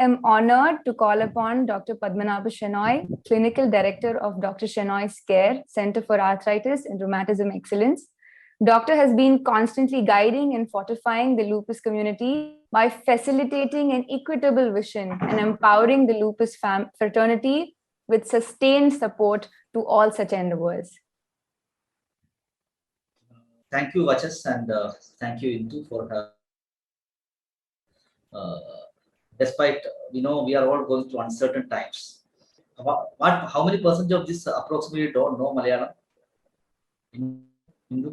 am honored to call upon Dr. Padmanabha Shenoy, Clinical Director of Dr. Shenoy's Care, Center for Arthritis and Rheumatism Excellence. Doctor has been constantly guiding and fortifying the lupus community by facilitating an equitable vision and empowering the lupus fraternity with sustained support to all such endeavors. Thank you, Vachas, and thank you, Indu, for her. Despite we are all going through uncertain times. How many percentage of this approximately don't know Malayalam? Indu?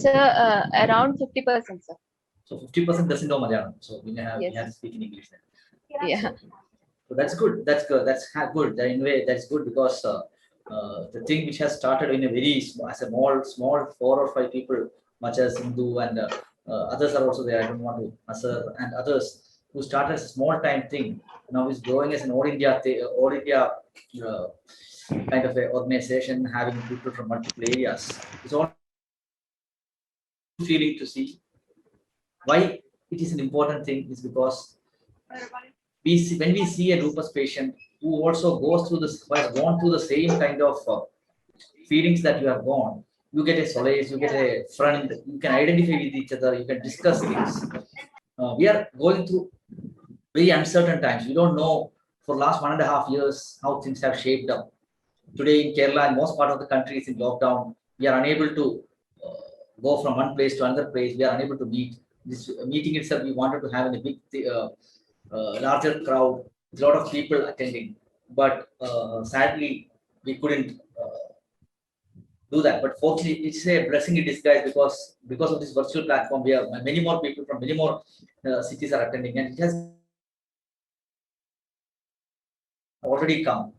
Sir, around 50%, sir. So 50% doesn't know Malayalam. So we have to speak in English then. Yeah. So that's good. That's good. That's good. In a way, that's good because the thing which has started in a very small 4 or 5 people, much as Hindu and others are also there. I don't want to Nasser and others who started as a small time thing now is growing as an all India kind of a organization having people from multiple areas. It's all feeling to see why it is an important thing is because when we see a lupus patient who also goes through this, has gone through the same kind of feelings that you have gone, you get a solace, you get a friend, you can identify with each other, you can discuss things. We are going through very uncertain times. We don't know for last 1.5 years how things have shaped up. Today in Kerala and most part of the country is in lockdown. We are unable to go from one place to another place. We are unable to meet. This meeting itself, we wanted to have in a big, larger crowd, with a lot of people attending. But sadly, we couldn't do that. But fortunately, it's a blessing in disguise because of this virtual platform, we have many more people from many more cities are attending, and it has already come.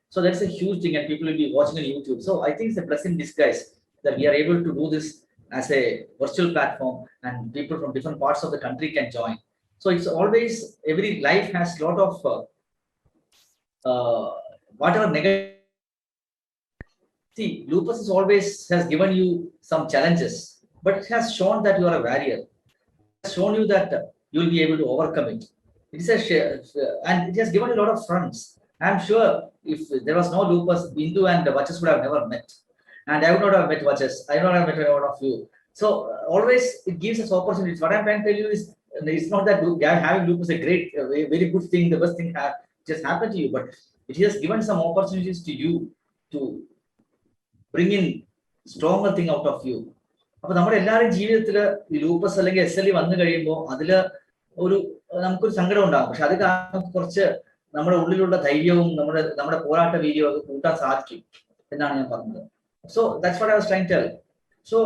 So that's a huge thing, and people will be watching on YouTube. So I think it's a blessing in disguise that we are able to do this as a virtual platform, and people from different parts of the country can join. So it's always, every life has a lot of whatever negative. See, lupus is always has given you some challenges, but it has shown that you are a warrior. It has shown you that you will be able to overcome it. It is and it has given you a lot of friends. I'm sure if there was no lupus, Bindu and Vachas would have never met. And I would not have met Vachas. I would not have met one of you. So always it gives us opportunities. What I'm trying to tell you is, it's not that having lupus is a great, very good thing, the best thing just happened to you, but it has given some opportunities to you to bring in stronger thing out of you. അപ്പോൾ നമ്മുടെ എല്ലാവരും ജീവിതത്തിൽ ഈ lupus അല്ലെങ്കിൽ SLE വന്നു കഴിയുമ്പോൾ അതില് നമുക്കൊരു സങ്കടം ഉണ്ടാകും. പക്ഷെ അത് കാരണം കുറച്ച് നമ്മുടെ ഉള്ളിലുള്ള ധൈര്യവും നമ്മുടെ പോരാട്ട വീര്യവും ഒക്കെ കൂട്ടാൻ സാധിക്കും എന്നാണ് ഞാൻ പറഞ്ഞത്. So that's what I was trying to tell. So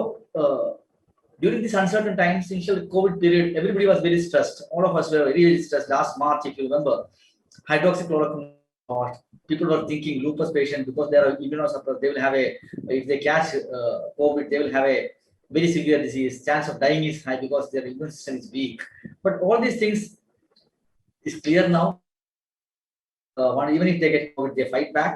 during this uncertain times, initial COVID period, everybody was very stressed. All of us were really stressed. Last March, if you remember, hydroxychloroquine. People were thinking lupus patient, because they are immunosuppressed, they will have if they catch COVID, they will have a very severe disease. Chance of dying is high because their immune system is weak. But all these things is clear now. Even if they get COVID, they fight back.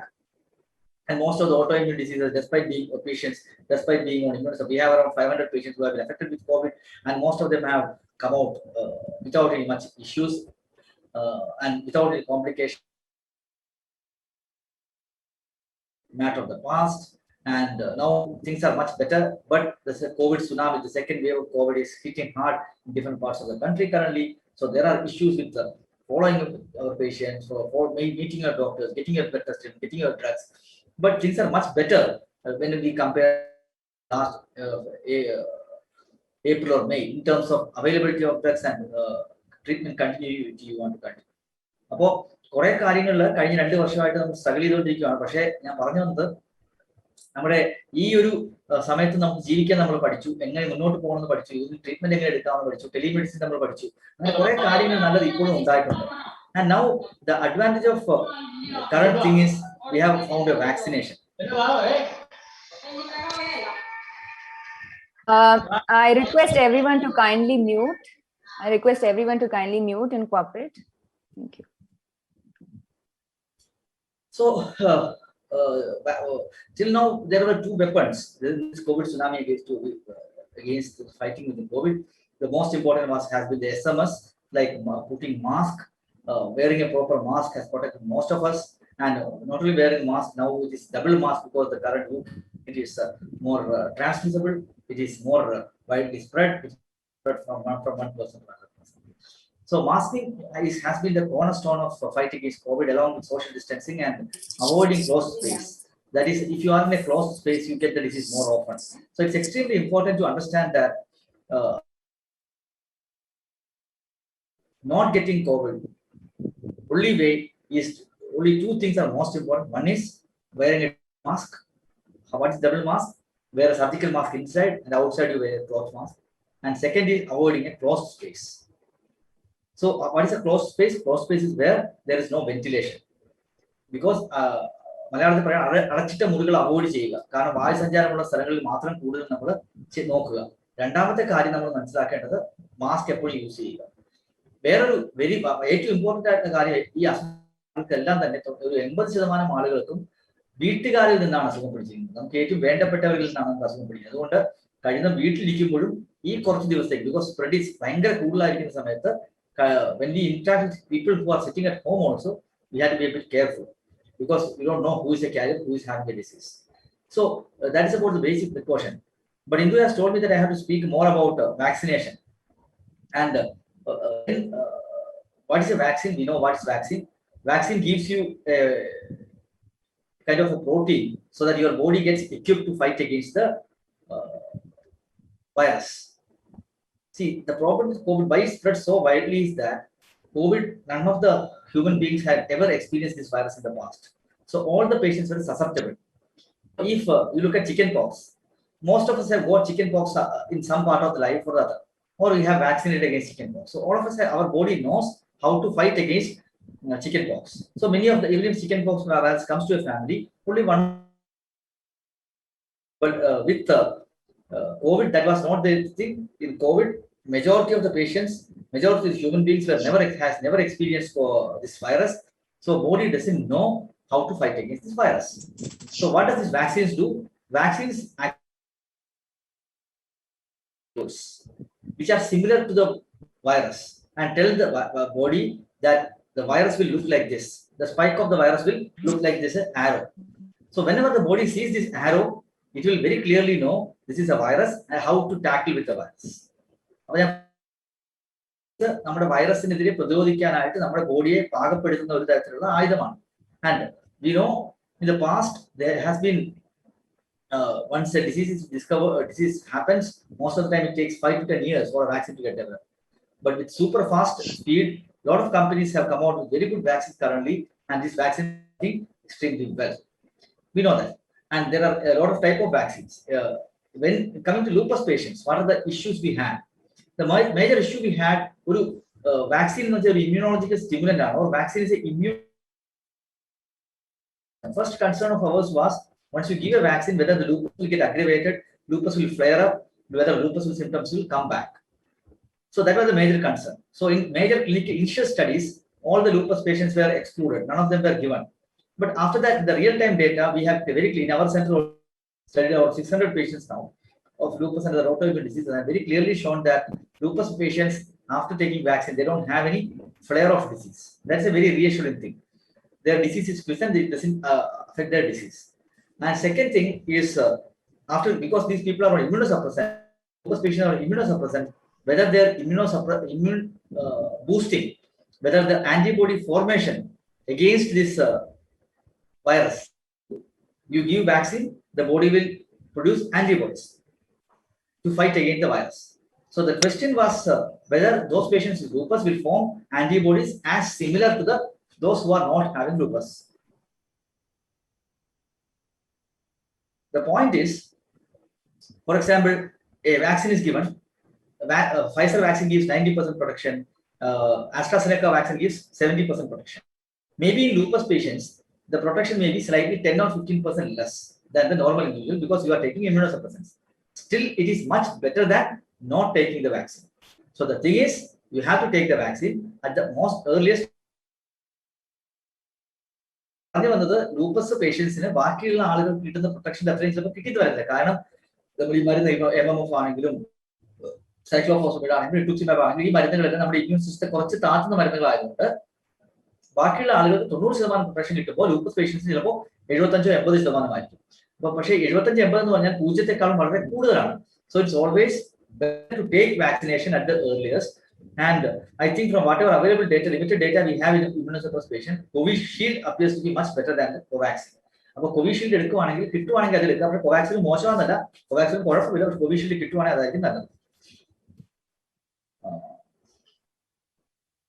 And most of the autoimmune diseases, despite being patients, despite being on immunosuppressed, we have around 500 patients who have been affected with COVID, and most of them have come out without any much issues and without any complications. Matter of the past, and now things are much better. But the COVID tsunami, the second wave of COVID, is hitting hard in different parts of the country currently. So there are issues with following our patients, for meeting your doctors, getting your blood tested, getting your drugs. But things are much better when we compare last April or May in terms of availability of drugs and treatment continuity you want to continue. അപ്പോൾ കുറെ കാര്യങ്ങളിൽ കഴിഞ്ഞ 2 വർഷമായിട്ട് നമ്മൾ struggle ചെയ്തുകൊണ്ടിരിക്കുകയാണ്. പക്ഷേ ഞാൻ പറഞ്ഞു വന്നത്, നമ്മുടെ ഈ ഒരു സമയത്ത് നമുക്ക് ജീവിക്കാൻ നമ്മൾ പഠിച്ചു, എങ്ങനെ മുന്നോട്ട് പോകണമെന്ന് പഠിച്ചു, ഇതിന് ട്രീറ്റ്മെന്റ് എങ്ങനെ എടുക്കാമെന്ന് പഠിച്ചു, ടെലിമെഡിസിൻ നമ്മൾ പഠിച്ചു. അങ്ങനെ കുറെ കാര്യങ്ങൾ നല്ലത് ഇപ്പോഴും ഉണ്ടായിട്ടുണ്ട്. And now the advantage of current thing is we have found a vaccination. I request everyone to kindly mute. And cooperate. Thank you. So till now there were 2 weapons. There is this COVID tsunami against fighting with the COVID. The most important was has been the SMS, like putting mask, wearing a proper mask has protected most of us. And not only wearing mask, now it is double mask because the current it is more transmissible, it is more widely spread, it's spread from one person to another person. So masking has been the cornerstone of fighting against COVID, along with social distancing and avoiding closed space. That is, if you are in a closed space, you get the disease more often. So it's extremely important to understand that not getting COVID, only way is only two things are most important. One is wearing a mask. What is double mask? Wear a surgical mask inside, and outside you wear a cloth mask. And second is avoiding a closed space. So what is a closed space? Closed space is where there is no ventilation. Because മലയാളത്തിൽ പറയാം അടച്ചിട്ട മുറികൾ avoid ചെയ്യുക. കാരണം വായു സഞ്ചാരമുള്ള സ്ഥലങ്ങളിൽ മാത്രം കൂടുതൽ നമ്മൾ നോക്കുക. രണ്ടാമത്തെ കാര്യം നമ്മൾ മനസ്സിലാക്കേണ്ടത് മാസ്ക് എപ്പോഴും യൂസ് ചെയ്യുക. വേറൊരു ഏറ്റവും ഇമ്പോർട്ടന്റ് ആയിട്ടുള്ള കാര്യം, ഈ അസുഖങ്ങൾക്കെല്ലാം തന്നെ ഒരു 80% ആളുകൾക്കും വീട്ടുകാരിൽ നിന്നാണ് അസുഖം പിടിച്ചിരിക്കുന്നത്. നമുക്ക് ഏറ്റവും വേണ്ടപ്പെട്ടവരിൽ നിന്നാണ് നമുക്ക് അസുഖം പിടിക്കുന്നത്. അതുകൊണ്ട് കഴിയുന്ന വീട്ടിലിരിക്കുമ്പോഴും ഈ കുറച്ച് ദിവസത്തേക്ക്, ബിക്കോസ് സ്പ്രെഡ് ഈസ് ഭയങ്കര കൂടുതലായിരിക്കുന്ന സമയത്ത്, when we interact with people who are sitting at home also, we have to be a bit careful because we don't know who is a carrier, who is having a disease. So that is about the basic precaution. But Indu has told me that I have to speak more about vaccination. And what is a vaccine? We know what is vaccine. Vaccine gives you a kind of a protein so that your body gets equipped to fight against the virus. See, the problem with COVID, why it spread so widely, is that COVID, none of the human beings had ever experienced this virus in the past. So all the patients were susceptible. If you look at chickenpox, most of us have got chickenpox in some part of the life or other, or we have vaccinated against chickenpox. So all of us, our body knows how to fight against chickenpox. So many of the, even if chickenpox virus comes to a family, only one. But with COVID, that was not the thing. In COVID, majority of the patients, majority of the human beings has never experienced for this virus. So body doesn't know how to fight against this virus. So what does these vaccines do? Vaccines which are similar to the virus and tell the body that the virus will look like this. The spike of the virus will look like this, an arrow. So whenever the body sees this arrow, it will very clearly know this is a virus and how to tackle with the virus. നമ്മുടെ വൈറസിനെതിരെ പ്രതിരോധിക്കാനായിട്ട് നമ്മുടെ ബോഡിയെ പാകപ്പെടുത്തുന്ന ഒരു തരത്തിലുള്ള ആയുധമാണ്. And we know in the past there has been once a disease is discovered, a disease happens, most of the time it takes 5 to 10 years for a vaccine to get developed. But with super fast speed, a lot of companies have come out with very good vaccines currently, and this vaccine is working extremely well. We know that. And there are a lot of type of vaccines. When coming to lupus patients, what are the issues we had? The major issue we had, vaccine is an immunological stimulant, or vaccine is an immune. The first concern of ours was, once you give a vaccine, whether the lupus will get aggravated, lupus will flare up, whether lupus symptoms will come back. So that was the major concern. So in major clinical initial studies, all the lupus patients were excluded. None of them were given. But after that, the real-time data, we have very clean. Our center studied about 600 patients now of lupus and other autoimmune diseases, and very clearly shown that lupus patients, after taking vaccine, they don't have any flare of disease. That's a very reassuring thing. Their disease is present, it doesn't affect their disease. And second thing is, because these people are on immunosuppressant, lupus patients are immunosuppressant, whether they are immune boosting, whether the antibody formation against this virus, you give vaccine, the body will produce antibodies to fight against the virus. So the question was whether those patients with lupus will form antibodies as similar to those who are not having lupus. The point is, for example, a vaccine is given. Pfizer vaccine gives 90% protection. AstraZeneca vaccine gives 70% protection. Maybe in lupus patients, the protection may be slightly 10 or 15% less than the normal individual because you are taking immunosuppressants. Still, it is much better than not taking the vaccine. So the thing is, you have to take the vaccine at the most earliest. Lupus പേഷ്യൻസിന് ബാക്കിയുള്ള ആളുകൾക്ക് കിട്ടുന്ന protection അത്രയും ചിലപ്പോൾ കിട്ടിയിട്ട് വരില്ല. കാരണം നമ്മൾ ഈ മരുന്ന് MMF ആണെങ്കിലും സൈക്ലോഫോസ്ഫേറ്റ് ആണെങ്കിൽ റിട്ടുക്സിമാബ് ആണെങ്കിൽ ഈ മരുന്നുകളൊക്കെ നമ്മുടെ ഇമ്മ്യൂൺ സിസ്റ്റത്തെ കുറച്ച് താഴ്ത്തുന്ന മരുന്നുകളായതുകൊണ്ട് ബാക്കിയുള്ള ആളുകൾക്ക് 90% പ്രൊട്ടക്ഷൻ കിട്ടുമ്പോൾ ലൂപ്പസ് പേഷ്യൻസ് ചിലപ്പോൾ 75-80% അപ്പൊ പക്ഷേ 75-80 എന്ന് പറഞ്ഞാൽ 0-ക്കാളും വളരെ കൂടുതലാണ്. So it's always better to take vaccination at the earliest. And I think from whatever available data, limited data we have in immunosuppressed patient, Covishield appears to be much better than the Covaxin. അപ്പോൾ Covishield എടുക്കുവാണെങ്കിൽ കിട്ടുവാണെങ്കിൽ അത് എടുക്കാം. അപ്പോൾ കോവാക്സിൻ മോശമാണെന്നല്ല, കോവാക്സിൻ കുഴപ്പമില്ല, പക്ഷെ Covishield കിട്ടുവാണെങ്കിൽ അതായിരിക്കും നല്ലത്.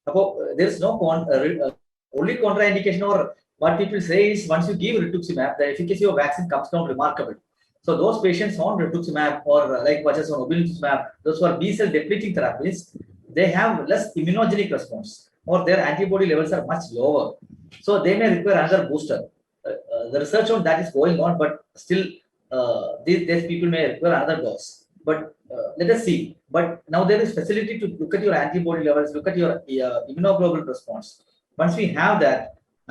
അപ്പോൾ there is no only contraindication, or what people say is once you give rituximab, the efficacy of vaccine comes down remarkably. So those patients on rituximab or like what is on obinutuzumab, those who are B-cell depleting therapies, they have less immunogenic response or their antibody levels are much lower. So they may require another booster. The research on that is going on, but still these people may require another dose. But let us see. But now there is facility to look at your antibody levels, look at your immunoglobulin response. Once we have that,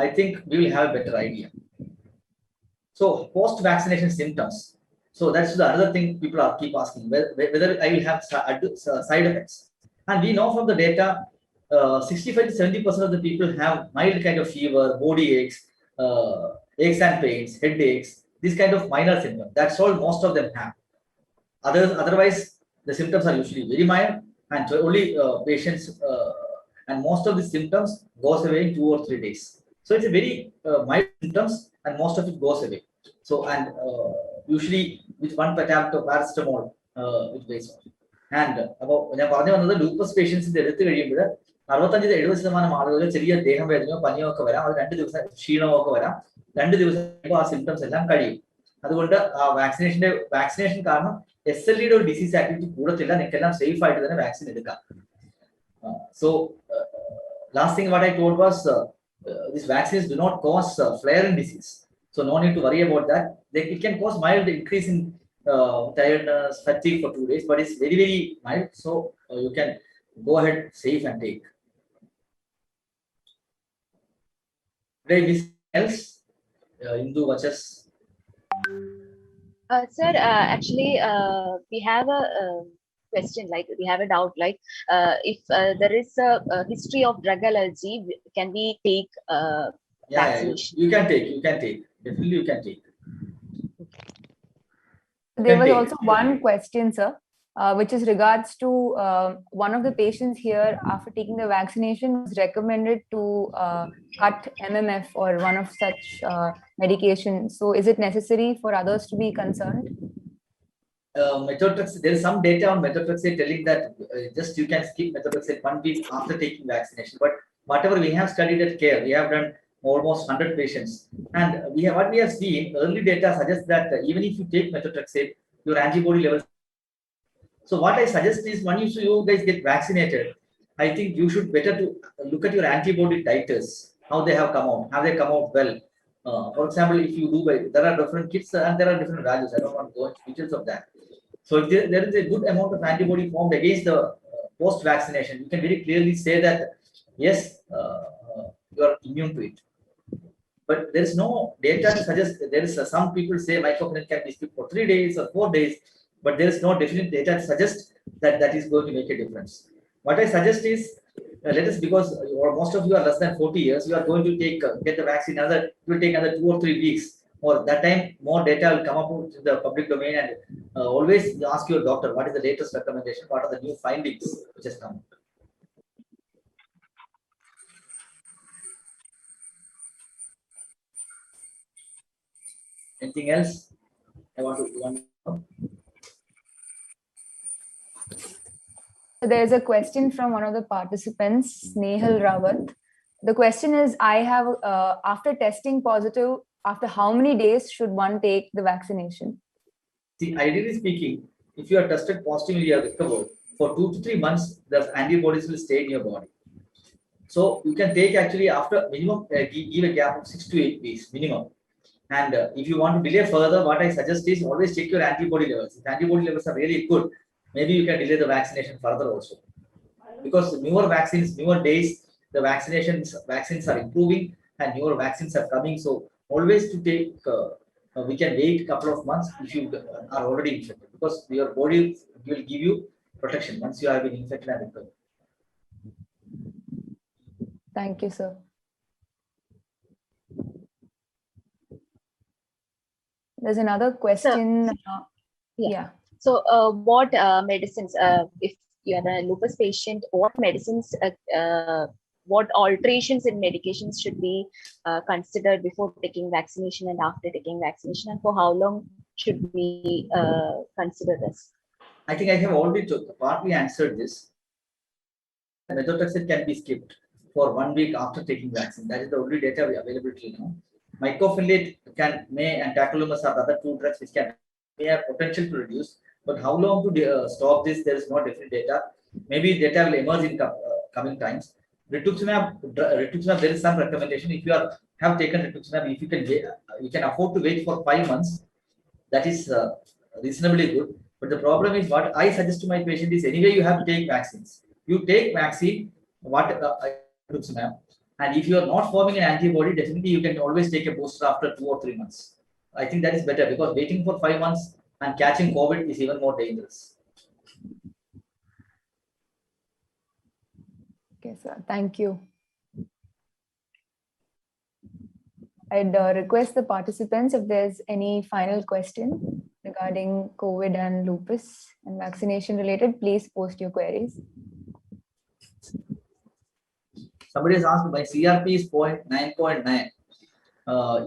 I think we will have a better idea. So post-vaccination symptoms. So that's the other thing people are keep asking, whether I will have side effects. And we know from the data, 65-70% of the people have mild kind of fever, body aches, aches and pains, headaches, these kind of minor symptoms. That's all most of them have. Otherwise, the symptoms are usually very mild, and only patients and most of the symptoms goes away in 2 or 3 days. So it's a very mild symptoms, and most of it goes away. So and usually with one tablet of paracetamol it weighs off. And അപ്പോൾ ഞാൻ പറഞ്ഞു വന്നത് lupus പേഷ്യൻസിന്റെ എടുത്തു കഴിയുമ്പോൾ 65-70% ആളുകൾ ചെറിയ ദേഹം വേദനയോ പനിയോ ഒക്കെ വരാം. അത് 2 ദിവസം ക്ഷീണമോ ഒക്കെ വരാം. 2 ദിവസം ആ സിംറ്റംസ് എല്ലാം കഴിയും. അതുകൊണ്ട് ആ വാക്സിനേഷൻ കാരണം SLEയുടെ ഒരു ഡിസീസ് ആക്ടിവിറ്റി കൂടത്തില്ല. നിങ്ങൾക്കെല്ലാം സേഫ് ആയിട്ട് തന്നെ വാക്സിൻ എടുക്കാം. So last thing what I told was these vaccines do not cause flaring disease. So no need to worry about that. It can cause mild increase in tiredness, fatigue for 2 days, but it's very, very mild. So you can go ahead, safe and take. Did I miss else? Indu Vachas. Sir, actually, we have a question, like we have a doubt, like if there is a history of drug allergy, can we take vaccination? You can take. Definitely you can take. There was also one question, sir, which is regards to one of the patients here after taking the vaccination was recommended to cut MMF or one of such medication. So is it necessary for others to be concerned? Methotrexate, there is some data on methotrexate telling that just you can skip methotrexate 1 week after taking vaccination. But whatever we have studied at CARE, we have done almost 100 patients, and what we have seen, early data suggests that even if you take methotrexate, your antibody levels. So what I suggest is, once you guys get vaccinated, I think you should better to look at your antibody titers, how they have come out. Have they come out well? For example, if you do, there are different kits and there are different values. I don't want to go into details of that. So if there is a good amount of antibody formed against the post-vaccination, you can very clearly say that yes, you are immune to it. But there is no data to suggest. There is some people say mycophenolate can be skipped for 3 days or 4 days, but there is no definite data to suggest that that is going to make a difference. What I suggest is, let us, because most of you are less than 40 years, you are going to get the vaccine. It will take another 2 or 3 weeks. Or that time, more data will come up in the public domain, and always ask your doctor what is the latest recommendation, what are the new findings which has come. Anything else? I want to know. There's a question from one of the participants, Nehal Rawat. The question is, I have, after testing positive, after how many days should one take the vaccination? See, ideally speaking, if you are tested positively, you are recovered, for 2 to 3 months, the antibodies will stay in your body. So you can take actually after minimum, give a gap of 6 to 8 weeks minimum. And if you want to delay further, what I suggest is always check your antibody levels. If antibody levels are really good, maybe you can delay the vaccination further also. Because newer vaccines, newer days, the vaccines are improving and newer vaccines are coming. So always to take, we can wait a couple of months if you are already infected, because your body will give you protection once you have been infected and recovered. Thank you, sir. There's another question. Yeah. So, what medicines, if you are a lupus patient, what medicines, what alterations in medications should be considered before taking vaccination and after taking vaccination, and for how long should we consider this? I think I have already partly answered this. Methotrexate can be skipped for 1 week after taking vaccine. That is the only data available till now. Mycophenolate may and tacrolimus are the other two drugs which may have potential to reduce, but how long to stop this, there is no definite data. Maybe data will emerge in coming times. Rituximab, there is some recommendation. If you have taken rituximab, if you can afford to wait for 5 months, that is reasonably good. But the problem is, what I suggest to my patient is, anyway you have to take vaccines. You take vaccine, rituximab, and if you are not forming an antibody, definitely you can always take a booster after 2 or 3 months. I think that is better, because waiting for 5 months and catching COVID is even more dangerous. Okay, sir. Thank you. I'd request the participants, if there's any final question regarding COVID and lupus and vaccination related, please post your queries. Somebody has asked, my CRP is 9.9.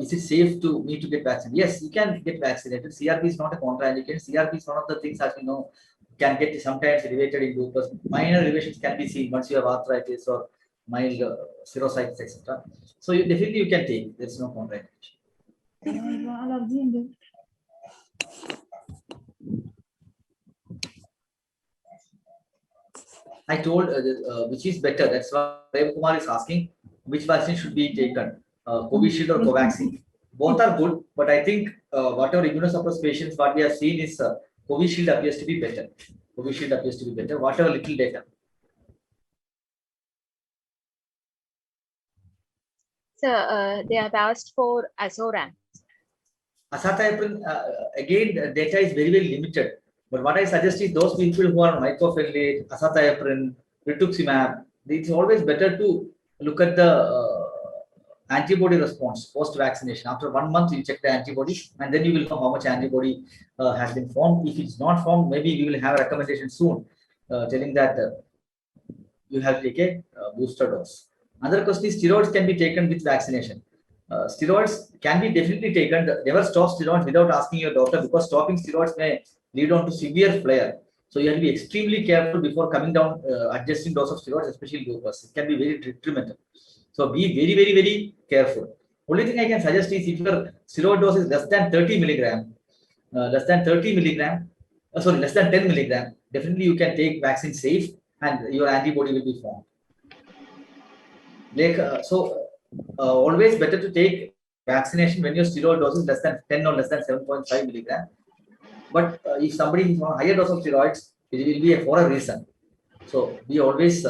Is it safe to me to get vaccinated? Yes, you can get vaccinated. CRP is not a contraindication. CRP is one of the things, as we know, can get sometimes elevated in lupus. Minor elevations can be seen once you have arthritis or mild serositis, etc. So definitely you can take. There's no contraindication. I told which is better. That's what Dev Kumar is asking. Which vaccine should be taken? Covishield or Covaxin? Both are good, but I think whatever immunosuppressed patients, what we have seen is Covishield appears to be better. Covishield appears to be better. Whatever little data. So, they have asked for Azoram. Azathioprine, again, the data is very, very limited. But what I suggest is, those people who are mycophenolate, azathioprine, rituximab, it's always better to look at the antibody response post-vaccination. After 1 month, you check the antibody, and then you will know how much antibody has been formed. If it's not formed, maybe we will have a recommendation soon telling that you have to take a booster dose. Another question is, steroids can be taken with vaccination. Steroids can be definitely taken. Never stop steroids without asking your doctor, because stopping steroids may lead on to severe flare. So you have to be extremely careful before coming down, adjusting dose of steroids, especially lupus. It can be very detrimental. So be very, very, very careful. Only thing I can suggest is, if your steroid dose is less than 30 milligram, less than 10 milligram, definitely you can take vaccine safe, and your antibody will be formed. Always better to take vaccination when your steroid dose is less than 10 or less than 7.5 milligram. But if somebody is on higher dose of steroids, it will be for a reason. So we always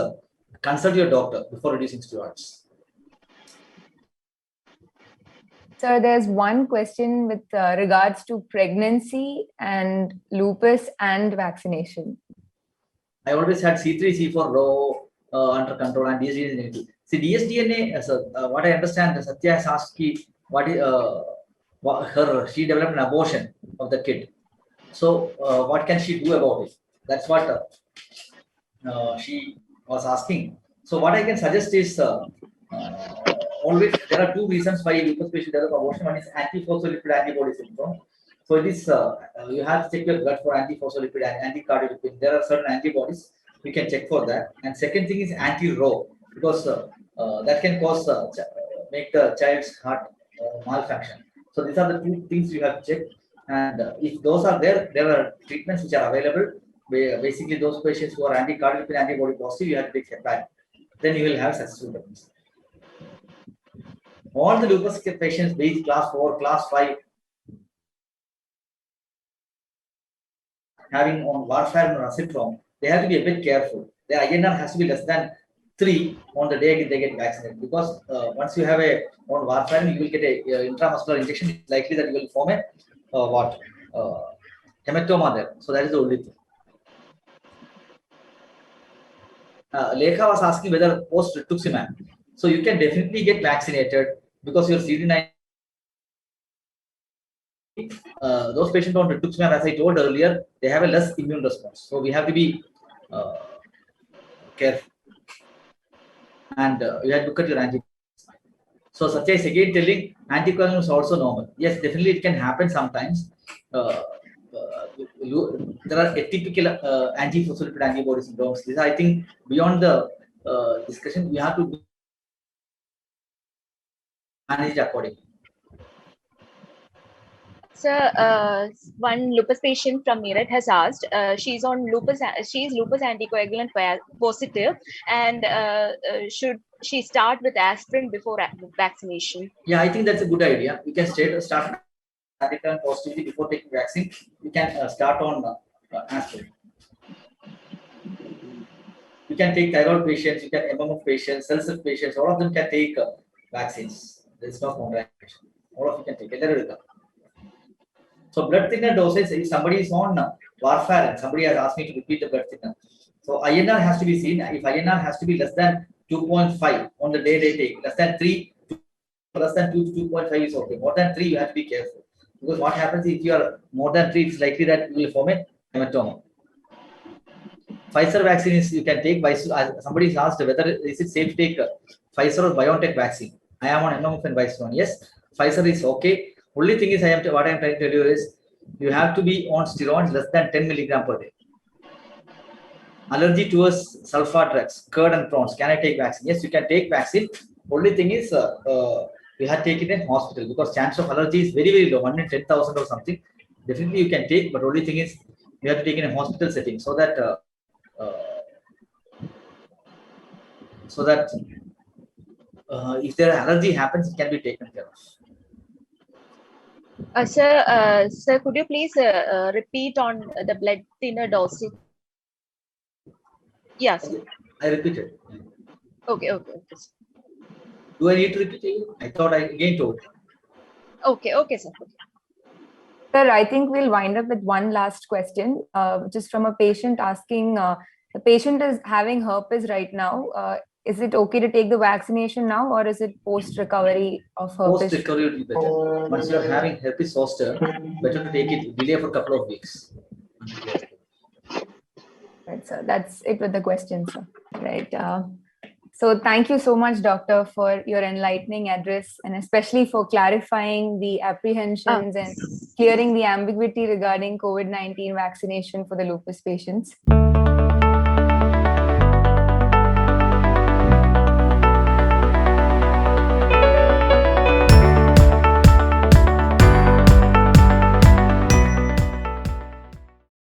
consult your doctor before reducing steroids. Sir, there's one question with regards to pregnancy and lupus and vaccination. I always had C3, C4 low under control, and dsDNA is negative. See, dsDNA, what I understand, Satya has asked she developed an abortion of the kid. So what can she do about it? That's what she was asking. So what I can suggest is, always there are two reasons why lupus patient develop abortion. One is antiphospholipid antibody syndrome. So it is you have to check your blood for antiphospholipid and anticardiolipin. There are certain antibodies you can check for that. And second thing is anti-Rho, because that can cause make the child's heart malfunction. So these are the two things you have to check. And if those are there are treatments which are available. Basically, those patients who are anticardiolipin antibody positive, you have to take heparin. Then you will have successful pregnancy. All the lupus patients, be it class 4, class 5, having on warfarin or azithromycin, they have to be a bit careful. Their INR has to be less than 3 on the day they get vaccinated, because once you have on warfarin, you will get a intramuscular injection. It's likely that you will form a hematoma there. So that is the only thing. Lekha was asking whether post rituximab. So you can definitely get vaccinated because your CD9. Those patients on rituximab, as I told earlier, they have a less immune response. So we have to be careful. And you have to look at your antibodies. So Satya is again telling anticoagulant is also normal. Yes, definitely it can happen sometimes. There are atypical antiphospholipid antibody syndromes. These are, I think, beyond the discussion. We have to manage accordingly. Sir, one lupus patient from Meerut has asked. She's on lupus. She's lupus anticoagulant positive, and should she start with aspirin before vaccination? Yeah, I think that's a good idea. You can start anticoagulant positivity before taking vaccine. You can start on aspirin. You can take thyroid patients, you can MMF patients, cell patients. All of them can take vaccines. There is no contraindication. All of you can take. So blood thinner dosage, if somebody is on warfarin, somebody has asked me to repeat the blood thinner. So INR has to be seen. If INR has to be less than 2.5 on the day they take, less than 3, less than 2 to 2.5 is okay. More than 3, you have to be careful. Because what happens if you are more than 3, it's likely that you will form a hematoma. Pfizer vaccine is you can take by somebody is asked whether is it safe to take Pfizer or BioNTech vaccine. I am on MMF and Viceron. Yes, Pfizer is okay. Only thing is what I am trying to tell you is you have to be on steroids less than 10 milligram per day. Allergy towards sulfur drugs, curd and prawns. Can I take vaccine? Yes, you can take vaccine. Only thing is you have to take it in hospital because chance of allergy is very, very low, 1 in 10,000 or something. Definitely you can take, but only thing is you have to take in a hospital setting so that if their allergy happens, it can be taken care of. Sir, could you please repeat on the blood thinner dosage? Yes. I repeated. Okay. Do I need to repeat it? I thought I again told. Okay, sir. Sir, I think we'll wind up with one last question, just from a patient asking, the patient is having herpes right now. Is it okay to take the vaccination now or is it post-recovery of herpes? Post-recovery will be better. Once you are having herpes zoster, better to take it, delay for a couple of weeks. Right, sir. That's it with the questions, sir. Right. So thank you so much, doctor, for your enlightening address and especially for clarifying the apprehensions and clearing the ambiguity regarding COVID-19 vaccination for the lupus patients.